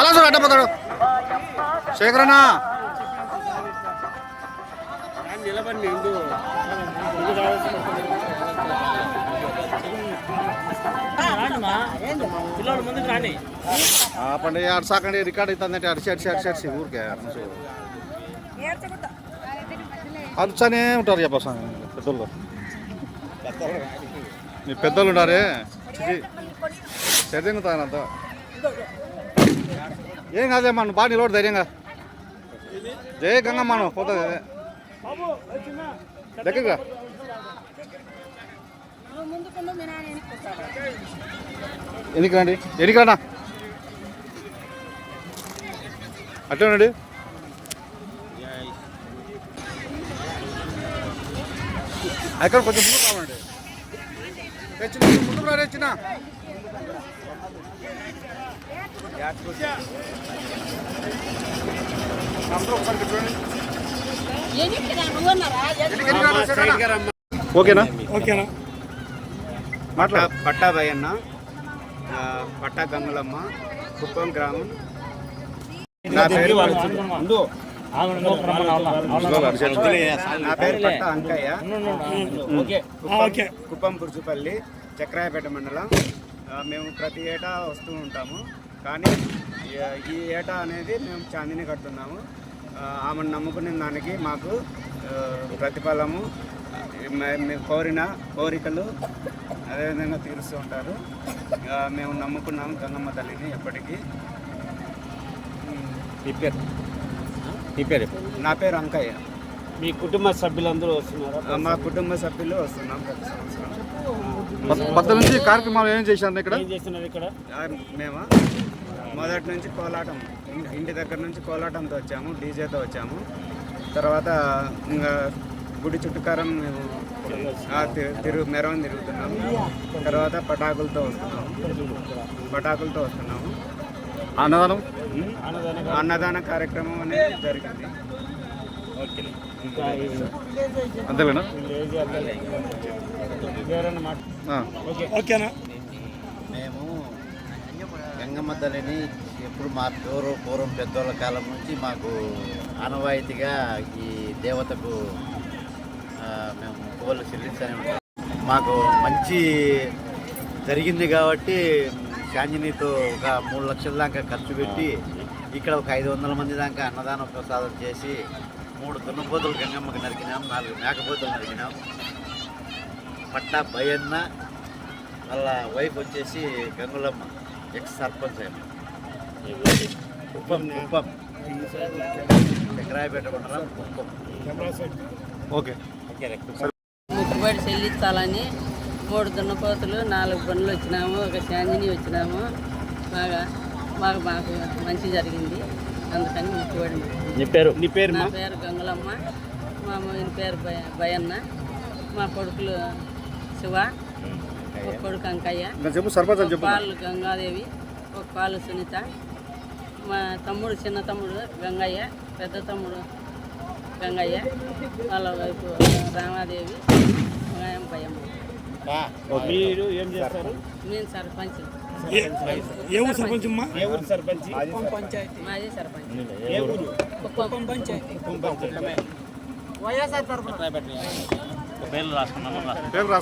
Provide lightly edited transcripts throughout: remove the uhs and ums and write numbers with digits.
మళ్ళా అడ్డపోతాడు శేఖరన్నా నిలబడి ముందుకు రాని పండి ఆడు సాకండి రికార్డ్ అవుతుందంటే అడిచి ఊరికే అరుచనే ఉంటారు చెప్ప పెద్దోళ్ళు మీ పెద్దోళ్ళు ఉన్నారే చదివితానంత ఏం కాదేమ్మా నువ్వు బాగా నిలబడి ధైర్యంగా జయ గంగమ్మ నువ్వు పోతుంది అదే దగ్గరగా ఎన్నికరండి ఎన్నికరన్నా అట్లే ఉండండి అక్కడ కొంచెం ముందు కావాలండి తెచ్చిన ముందుకు రా తెచ్చిన ఓకేనా ఓకేనా మాట్లాడ పట్టా భయన్న పట్టా గంగులమ్మ కుప్పం గ్రామం. నా పేరు పట్టా అంకయ్య, కుప్పం పురుచుపల్లి, చక్రాయపేట మండలం. మేము ప్రతి ఏటా వస్తూ ఉంటాము, కానీ ఈ ఏటా అనేది మేము చాందిని కడుతున్నాము. ఆమెను నమ్ముకునే దానికి మాకు ప్రతిఫలము మేము కోరిన కోరికలు అదేవిధంగా తీరుస్తూ ఉంటారు. మేము నమ్ముకున్నాము గంగమ్మ తల్లిని ఎప్పటికీ. నా పేరు అంకయ్య. మీ కుటుంబ సభ్యులందరూ వస్తున్నారా? మా కుటుంబ సభ్యులు వస్తున్నాం ప్రతి సంవత్సరం. కొత్త నుంచి కార్యక్రమాలు ఏం చేశారు ఇక్కడ? మేము మొదటి నుంచి కోలాటం, ఇంటి దగ్గర నుంచి కోలాటంతో వచ్చాము, డీజేతో వచ్చాము. తర్వాత ఇంకా గుడి చుట్టుకారం మేము మెరవని తిరుగుతున్నాము. తర్వాత పటాకులతో వస్తున్నాము. అన్నదాన కార్యక్రమం అనేది జరిగింది. అంతేనా? ఓకేనా? మేము గంగమ్మ తల్లిని ఎప్పుడు మా పూర్వం పెద్దోళ్ళ కాలం నుంచి మాకు ఆనవాయితీగా ఈ దేవతకు మేము పువ్వులు చెల్లించని ఉంటాం. మాకు మంచి జరిగింది కాబట్టి శాంజనీతో ఒక 3 లక్షల దాకా ఖర్చు పెట్టి ఇక్కడ ఒక 500 మంది దాకా అన్నదాన ప్రసాదం చేసి 3 దున్నపోతులు గంగమ్మకి నరికినాం, 4 మేకపోతులు నరికినాం. పట్టా భయన్న వాళ్ళ వైఫ్ వచ్చేసి గంగులమ్మ, ఎక్స్ సర్పంచ్ అయిన కుప్పం చక్రాయపేట మండలం కుప్పం. ఓకే. ముక్కుబడి చెల్లించాలని 3 దున్నపోతులు, 4 బండ్లు వచ్చినాము, ఒక శాంజిని వచ్చినాము. మాకు మంచి జరిగింది, అందుకని ముక్కుబడి. నీ పేరు? నా పేరు గంగులమ్మ, మా ఆయన పేరు భయన్న, మా కొడుకులు శివ, ఒక కొడుకు అంకయ్య, పాలు గంగాదేవి, ఒక పాలు సునీత, మా తమ్ముడు చిన్న తమ్ముడు గంగయ్య, పెద్ద తమ్ముడు గంగయ్య, వాళ్ళ వైపు రామాదేవి, భయమ్మ. మీరు ఏం చేస్తారు? నేను సర్పంచ్. ఏ ఊరు సర్పంచ్? ఏ ఊరు సర్పంచ్? మాజీ సర్పంచ్. ఏ ఊరు? కుప్పం పంచాయతీ. వైఎస్ఆర్ తరఫున పేర్లు రాసుకున్నాను. పేర్లు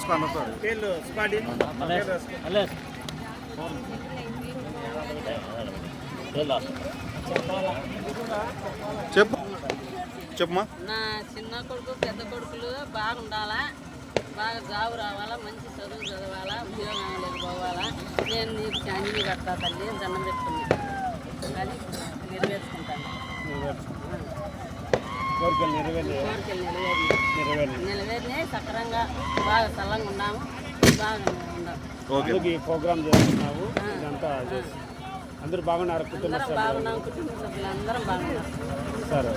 చెప్పమ్మా. నా చిన్న కొడుకు పెద్ద కొడుకులు బాగుండాలా, బాగా జాబు రావాలా, మంచి చదువు చదవాలా, ఉద్యోగంలోకి పోవాలా. నేను నీకు చాందిని కడతా తల్లి, దండం పెట్టుకున్నాను, అది నెరవేర్చుకుంటాను. కోరికలు నెరవేరినాయి. సక్రంగా బాగా చల్లంగా ఉన్నాము, బాగా ఉన్నాము. ప్రోగ్రామ్ చేస్తున్నావు, ఇదంతా అందరూ బాగున్నారు? కుటుంబ బాగున్నాము, కుటుంబ సభ్యులు అందరం బాగున్నాం. సరే.